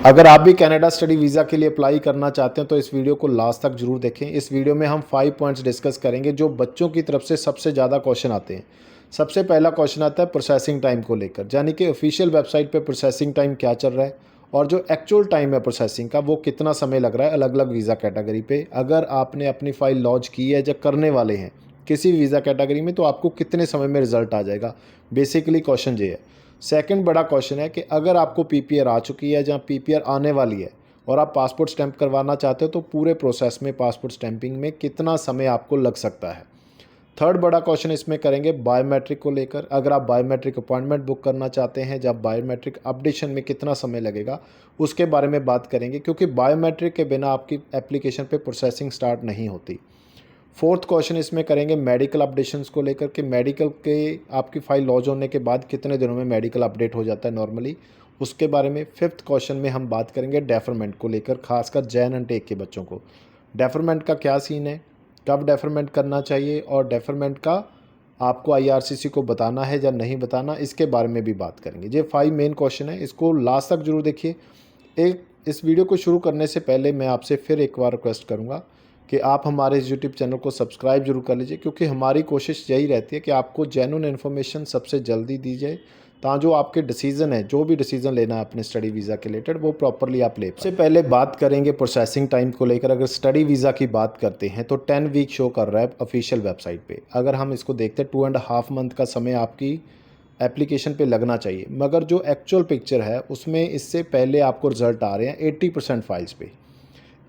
अगर आप भी कनाडा स्टडी वीज़ा के लिए अप्लाई करना चाहते हैं तो इस वीडियो को लास्ट तक जरूर देखें। इस वीडियो में हम 5 पॉइंट्स डिस्कस करेंगे जो बच्चों की तरफ से सबसे ज़्यादा क्वेश्चन आते हैं। सबसे पहला क्वेश्चन आता है प्रोसेसिंग टाइम को लेकर, यानी कि ऑफिशियल वेबसाइट पे प्रोसेसिंग टाइम क्या चल रहा है और जो एक्चुअल टाइम है प्रोसेसिंग का वो कितना समय लग रहा है अलग अलग वीज़ा कैटेगरी पे। अगर आपने अपनी फ़ाइल लॉन्च की है या करने वाले हैं किसी वीज़ा कैटेगरी में तो आपको कितने समय में रिजल्ट आ जाएगा, बेसिकली क्वेश्चन ये है। सेकंड बड़ा क्वेश्चन है कि अगर आपको पीपीआर आ चुकी है या पीपीआर आने वाली है और आप पासपोर्ट स्टैंप करवाना चाहते हो तो पूरे प्रोसेस में पासपोर्ट स्टैंपिंग में कितना समय आपको लग सकता है। थर्ड बड़ा क्वेश्चन इसमें करेंगे बायोमेट्रिक को लेकर। अगर आप बायोमेट्रिक अपॉइंटमेंट बुक करना चाहते हैं, जब बायोमेट्रिक अपडेशन में कितना समय लगेगा उसके बारे में बात करेंगे, क्योंकि बायोमेट्रिक के बिना आपकी एप्लीकेशन पे प्रोसेसिंग स्टार्ट नहीं होती। फोर्थ क्वेश्चन इसमें करेंगे मेडिकल अपडेशंस को लेकर कि मेडिकल के आपकी फ़ाइल लॉन्च होने के बाद कितने दिनों में मेडिकल अपडेट हो जाता है नॉर्मली, उसके बारे में। फिफ्थ क्वेश्चन में हम बात करेंगे डेफरमेंट को लेकर, खासकर जैन एंड टेक के बच्चों को। डेफरमेंट का क्या सीन है, कब डेफरमेंट करना चाहिए और डेफरमेंट का आपको आईआरसीसी को बताना है या नहीं बताना, इसके बारे में भी बात करेंगे। ये 5 मेन क्वेश्चन है, इसको लास्ट तक जरूर देखिए। इस वीडियो को शुरू करने से पहले मैं आपसे फिर एक बार रिक्वेस्ट करूंगा कि आप हमारे इस यूट्यूब चैनल को सब्सक्राइब जरूर कर लीजिए, क्योंकि हमारी कोशिश यही रहती है कि आपको जेन्युइन इन्फॉर्मेशन सबसे जल्दी दी जाए, ताकि जो आपके डिसीजन है, जो भी डिसीजन लेना है अपने स्टडी वीज़ा के रिलेटेड, वो प्रॉपरली आप ले पाए। सबसे पहले बात करेंगे प्रोसेसिंग टाइम को लेकर। अगर स्टडी वीज़ा की बात करते हैं तो 10 वीक शो कर रहा है ऑफिशियल वेबसाइट पे। अगर हम इसको देखते हैं 2.5 मंथ का समय आपकी एप्लीकेशन पे लगना चाहिए, मगर जो एक्चुअल पिक्चर है उसमें इससे पहले आपको रिजल्ट आ रहे हैं 80% फाइल्स पे।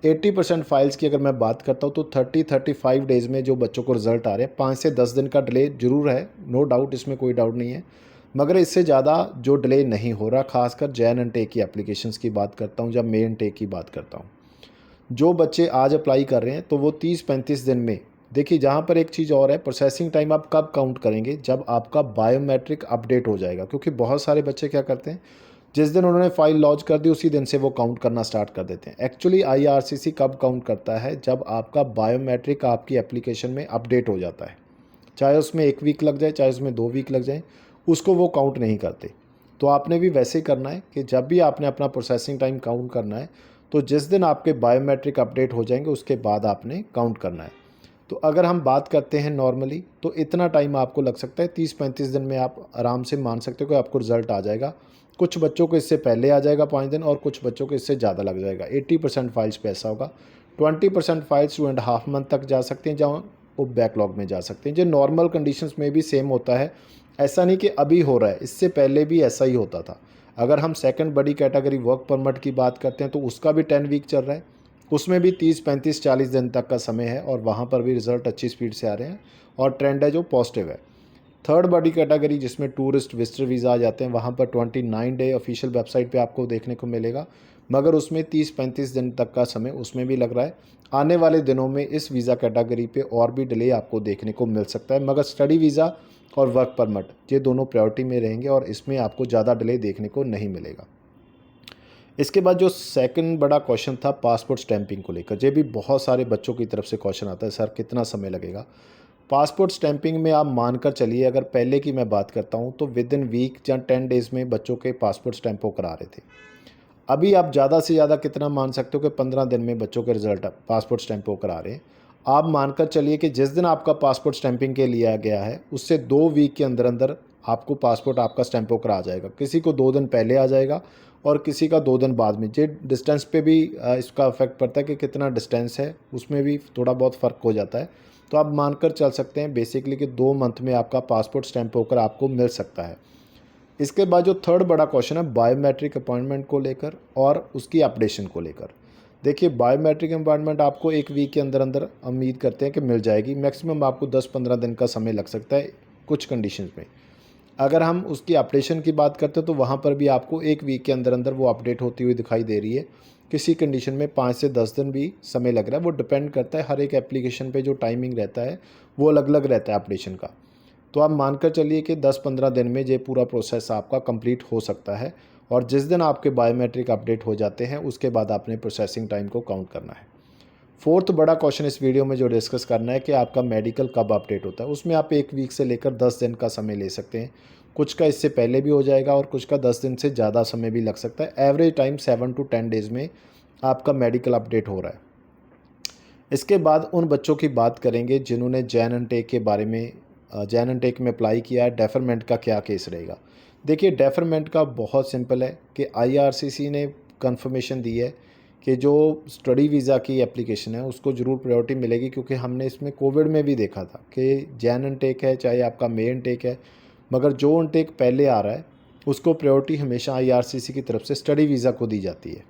80% फाइल्स की अगर मैं बात करता हूँ तो 30-35 डेज़ में जो बच्चों को रिजल्ट आ रहे हैं, 5 से 10 दिन का डिले ज़रूर है, नो डाउट, इसमें कोई डाउट नहीं है, मगर इससे ज़्यादा जो डिले नहीं हो रहा। खासकर जैन एंड टेक की एप्लीकेशंस की बात करता हूँ, जब मे एंड टेक की बात करता हूँ, जो बच्चे आज अप्लाई कर रहे हैं तो वो 30-35 दिन में। देखिए, जहाँ पर एक चीज़ और है, प्रोसेसिंग टाइम आप कब काउंट करेंगे, जब आपका बायोमेट्रिक अपडेट हो जाएगा। क्योंकि बहुत सारे बच्चे क्या करते हैं, जिस दिन उन्होंने फाइल लॉन्च कर दी उसी दिन से वो काउंट करना स्टार्ट कर देते हैं। एक्चुअली आईआरसीसी कब काउंट करता है, जब आपका बायोमेट्रिक आपकी एप्लीकेशन में अपडेट हो जाता है। चाहे उसमें 1 वीक लग जाए, चाहे उसमें 2 वीक लग जाए, उसको वो काउंट नहीं करते। तो आपने भी वैसे ही करना है कि जब भी आपने अपना प्रोसेसिंग टाइम काउंट करना है तो जिस दिन आपके बायोमेट्रिक अपडेट हो जाएंगे उसके बाद आपने काउंट करना है। तो अगर हम बात करते हैं नॉर्मली तो इतना टाइम आपको लग सकता है, 30-35 दिन में आप आराम से मान सकते हो कि आपको रिजल्ट आ जाएगा। कुछ बच्चों को इससे पहले आ जाएगा 5 दिन, और कुछ बच्चों को इससे ज़्यादा लग जाएगा। 80% फाइल्स पे ऐसा होगा। 20% फाइल्स 2.5 मंथ तक जा सकती हैं, जहाँ वो बैकलॉग में जा सकते हैं। जो नॉर्मल कंडीशंस में भी सेम होता है, ऐसा नहीं कि अभी हो रहा है, इससे पहले भी ऐसा ही होता था। अगर हम सेकंड बड़ी कैटेगरी वर्क परमिट की बात करते हैं तो उसका भी 10 वीक चल रहा है, उसमें भी 30-35-40 दिन तक का समय है और वहाँ पर भी रिज़ल्ट अच्छी स्पीड से आ रहे हैं और ट्रेंड है जो पॉजिटिव है। थर्ड बड़ी कैटेगरी जिसमें टूरिस्ट विजिटर वीज़ा आ जाते हैं, वहाँ पर 29 डे ऑफिशियल वेबसाइट पे आपको देखने को मिलेगा, मगर उसमें 30-35 दिन तक का समय उसमें भी लग रहा है। आने वाले दिनों में इस वीज़ा कैटेगरी पे और भी डिले आपको देखने को मिल सकता है, मगर स्टडी वीज़ा और वर्क परमिट ये दोनों प्रायोरिटी में रहेंगे और इसमें आपको ज़्यादा डिले देखने को नहीं मिलेगा। इसके बाद जो सेकंड बड़ा क्वेश्चन था पासपोर्ट स्टैंपिंग को लेकर, ये भी बहुत सारे बच्चों की तरफ से क्वेश्चन आता है, सर कितना समय लगेगा। पासपोर्ट स्टैंपिंग में आप मानकर चलिए, अगर पहले की मैं बात करता हूँ तो विद इन वीक या 10 डेज़ में बच्चों के पासपोर्ट स्टैंप हो करा रहे थे। अभी आप ज़्यादा से ज़्यादा कितना मान सकते हो कि 15 दिन में बच्चों के रिजल्ट पासपोर्ट स्टैंप हो करा रहे हैं। आप मानकर चलिए कि जिस दिन आपका पासपोर्ट स्टैंपिंग के लिया गया है उससे 2 वीक के अंदर अंदर आपको पासपोर्ट आपका स्टैंप होकर आ जाएगा। किसी को 2 दिन पहले आ जाएगा और किसी का 2 दिन बाद में। जे डिस्टेंस पे भी इसका इफेक्ट पड़ता है कि कितना डिस्टेंस है, उसमें भी थोड़ा बहुत फ़र्क हो जाता है। तो आप मानकर चल सकते हैं बेसिकली कि 2 मंथ में आपका पासपोर्ट स्टैंप होकर आपको मिल सकता है। इसके बाद जो थर्ड बड़ा क्वेश्चन है बायोमेट्रिक अपॉइंटमेंट को लेकर और उसकी अपडेशन को लेकर। देखिए, बायोमेट्रिक अपॉइंटमेंट आपको 1 वीक के अंदर अंदर उम्मीद करते हैं कि मिल जाएगी। मैक्सिमम आपको 10-15 दिन का समय लग सकता है कुछ कंडीशंस में। अगर हम उसकी अपडेशन की बात करते हैं तो वहाँ पर भी आपको 1 वीक के अंदर अंदर वो अपडेट होती हुई दिखाई दे रही है। किसी कंडीशन में 5 से 10 दिन भी समय लग रहा है, वो डिपेंड करता है, हर एक एप्लीकेशन पे जो टाइमिंग रहता है वो अलग अलग रहता है अपडेशन का। तो आप मानकर चलिए कि 10-15 दिन में ये पूरा प्रोसेस आपका कंप्लीट हो सकता है, और जिस दिन आपके बायोमेट्रिक अपडेट हो जाते हैं उसके बाद आपने प्रोसेसिंग टाइम को काउंट करना है। फोर्थ बड़ा क्वेश्चन इस वीडियो में जो डिस्कस करना है कि आपका मेडिकल कब अपडेट होता है। उसमें आप 1 वीक से लेकर 10 दिन का समय ले सकते हैं। कुछ का इससे पहले भी हो जाएगा और कुछ का 10 दिन से ज़्यादा समय भी लग सकता है। एवरेज टाइम 7 to 10 डेज़ में आपका मेडिकल अपडेट हो रहा है। इसके बाद उन बच्चों की बात करेंगे जिन्होंने जैन एंड के बारे में जैन एंड में अप्लाई किया है। डेफरमेंट का क्या केस रहेगा? देखिए, डेफरमेंट का बहुत सिंपल है कि आईआरसीसी ने कंफर्मेशन दी है कि जो स्टडी वीज़ा की एप्लीकेशन है उसको ज़रूर प्रायोरिटी मिलेगी, क्योंकि हमने इसमें कोविड में भी देखा था कि जैन एंड है चाहे आपका मे एंड है, मगर जो एंड पहले आ रहा है उसको प्रायोरिटी हमेशा आईआरसीसी की तरफ से स्टडी वीज़ा को दी जाती है।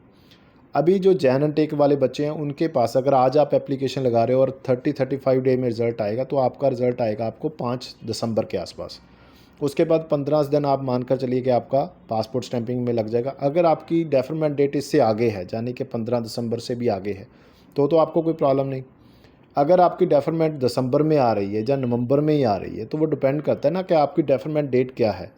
अभी जो जैन एंड टेक वाले बच्चे हैं उनके पास अगर आज आप एप्लीकेशन लगा रहे हो और 30-35 डे में रिज़ल्ट आएगा, तो आपका रिज़ल्ट आएगा आपको 5 दिसंबर के आसपास। उसके बाद 15 दिन आप मानकर चलिए कि आपका पासपोर्ट स्टैंपिंग में लग जाएगा। अगर आपकी डेफरमेंट डेट इससे आगे है, यानी कि 15 दिसंबर से भी आगे है, तो आपको कोई प्रॉब्लम नहीं। अगर आपकी डेफरमेंट दिसंबर में आ रही है या नवंबर में ही आ रही है, तो वो डिपेंड करता है ना कि आपकी डेफरमेंट डेट क्या है।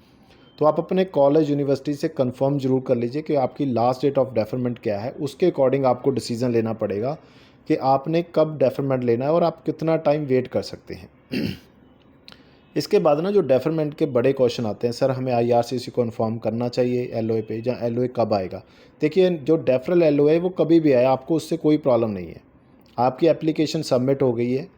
तो आप अपने कॉलेज यूनिवर्सिटी से कंफर्म ज़रूर कर लीजिए कि आपकी लास्ट डेट ऑफ डेफरमेंट क्या है। उसके अकॉर्डिंग आपको डिसीज़न लेना पड़ेगा कि आपने कब डेफरमेंट लेना है और आप कितना टाइम वेट कर सकते हैं। इसके बाद ना जो डेफरमेंट के बड़े क्वेश्चन आते हैं, सर हमें आईआरसीसी को इन्फॉर्म करना चाहिए एलओए पे, या एलओए कब आएगा? देखिए, जो डेफरल एलओए वो कभी भी आए, आपको उससे कोई प्रॉब्लम नहीं है। आपकी एप्लीकेशन सबमिट हो गई है,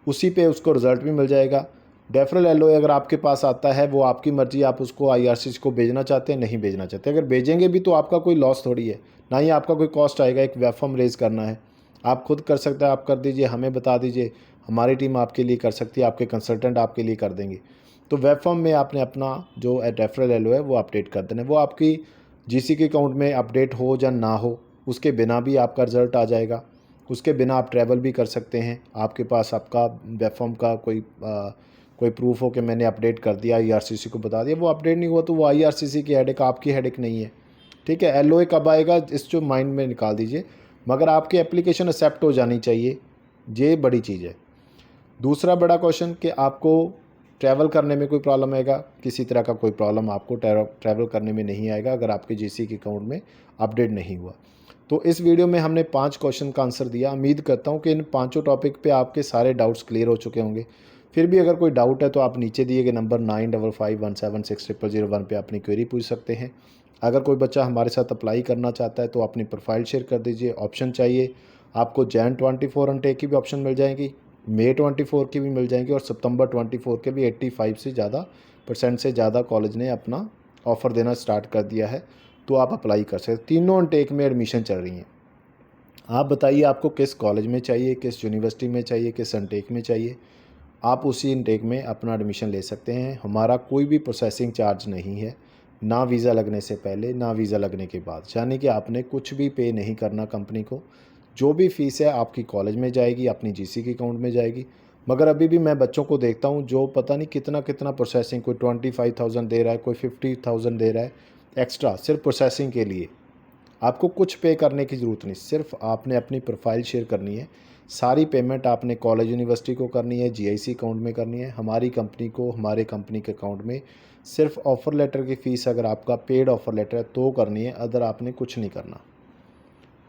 उसी पे उसको रिज़ल्ट भी मिल जाएगा। डेफरल एलओए अगर आपके पास आता है, वो आपकी मर्ज़ी, आप उसको आईआरसीसी को भेजना चाहते हैं, नहीं भेजना चाहते। अगर भेजेंगे भी तो आपका कोई लॉस थोड़ी है, ना ही आपका कोई कॉस्ट आएगा। एक वेब फॉर्म रेज़ करना है, आप खुद कर सकते हैं, आप कर दीजिए, हमें बता दीजिए, हमारी टीम आपके लिए कर सकती है, आपके कंसल्टेंट आपके लिए कर देंगे। तो वेब फॉर्म में आपने अपना जो डेफरल एलओए है वो अपडेट कर देना है। वो आपकी जीसी के अकाउंट में अपडेट हो या ना हो, उसके बिना भी आपका रिज़ल्ट आ जाएगा। उसके बिना आप ट्रैवल भी कर सकते हैं। आपके पास आपका वेब फॉर्म का कोई प्रूफ हो कि मैंने अपडेट कर दिया, आईआरसीसी को बता दिया। वो अपडेट नहीं हुआ तो वो आईआरसीसी की हेडेक, आपकी हेडेक नहीं है। ठीक है, एलओए कब आएगा इस जो माइंड में निकाल दीजिए, मगर आपकी एप्लीकेशन एक्सेप्ट हो जानी चाहिए, ये बड़ी चीज़ है। दूसरा बड़ा क्वेश्चन कि आपको ट्रैवल करने में कोई प्रॉब्लम आएगा? किसी तरह का कोई प्रॉब्लम आपको ट्रैवल करने में नहीं आएगा अगर आपके जीसी के अकाउंट में अपडेट नहीं हुआ। तो इस वीडियो में हमने 5 क्वेश्चन का आंसर दिया। उम्मीद करता हूँ कि इन पाँचों टॉपिक पे आपके सारे डाउट्स क्लियर हो चुके होंगे। फिर भी अगर कोई डाउट है तो आप नीचे दिए गए नंबर 9551760001 पे अपनी क्वेरी पूछ सकते हैं। अगर कोई बच्चा हमारे साथ अप्लाई करना चाहता है तो अपनी प्रोफाइल शेयर कर दीजिए। ऑप्शन चाहिए आपको, जैन 24 एंड की भी ऑप्शन मिल जाएगी, मे 24 की भी मिल जाएंगी, और सितंबर 24 के भी 85% से ज़्यादा कॉलेज ने अपना ऑफ़र देना स्टार्ट कर दिया है, तो आप अप्लाई कर सकते हैं। तीनों इनटेक में एडमिशन चल रही हैं। आप बताइए आपको किस कॉलेज में चाहिए, किस यूनिवर्सिटी में चाहिए, किस इनटेक में चाहिए, आप उसी इनटेक में अपना एडमिशन ले सकते हैं। हमारा कोई भी प्रोसेसिंग चार्ज नहीं है, ना वीज़ा लगने से पहले ना वीज़ा लगने के बाद, यानी कि आपने कुछ भी पे नहीं करना कंपनी को। जो भी फ़ीस है आपकी कॉलेज में जाएगी, अपनी जीसी के अकाउंट में जाएगी। मगर अभी भी मैं बच्चों को देखता हूँ जो पता नहीं कितना कितना प्रोसेसिंग, कोई 25,000 दे रहा है, कोई 50,000 दे रहा है एक्स्ट्रा सिर्फ प्रोसेसिंग के लिए। आपको कुछ पे करने की ज़रूरत नहीं, सिर्फ आपने अपनी प्रोफाइल शेयर करनी है। सारी पेमेंट आपने कॉलेज यूनिवर्सिटी को करनी है, जीआईसी अकाउंट में करनी है, हमारी कंपनी को हमारे कंपनी के अकाउंट में। सिर्फ ऑफ़र लेटर की फ़ीस अगर आपका पेड ऑफ़र लेटर है तो करनी है, अदर आपने कुछ नहीं करना।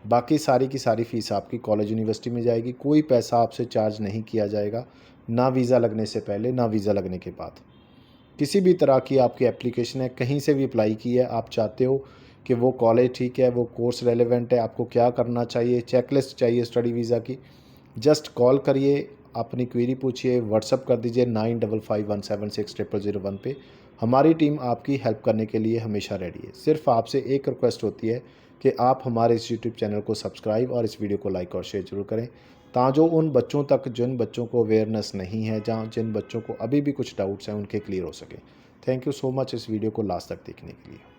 बाकी सारी की सारी फ़ीस आपकी कॉलेज यूनिवर्सिटी में जाएगी। कोई पैसा आपसे चार्ज नहीं किया जाएगा, ना वीज़ा लगने से पहले ना वीज़ा लगने के बाद। किसी भी तरह की आपकी एप्लीकेशन है, कहीं से भी अप्लाई की है, आप चाहते हो कि वो कॉलेज ठीक है, वो कोर्स रेलेवेंट है, आपको क्या करना चाहिए, चेकलिस्ट चाहिए स्टडी वीज़ा की, जस्ट कॉल करिए, अपनी क्वेरी पूछिए, व्हाट्सअप कर दीजिए 9551760001 पे। हमारी टीम आपकी हेल्प करने के लिए हमेशा रेडी है। सिर्फ आपसे एक रिक्वेस्ट होती है कि आप हमारे इस यूट्यूब चैनल को सब्सक्राइब और इस वीडियो को लाइक और शेयर ज़रूर करें, ताकि उन बच्चों तक जिन बच्चों को अवेयरनेस नहीं है, जहाँ जिन बच्चों को अभी भी कुछ डाउट्स हैं, उनके क्लियर हो सके। थैंक यू सो मच इस वीडियो को लास्ट तक देखने के लिए।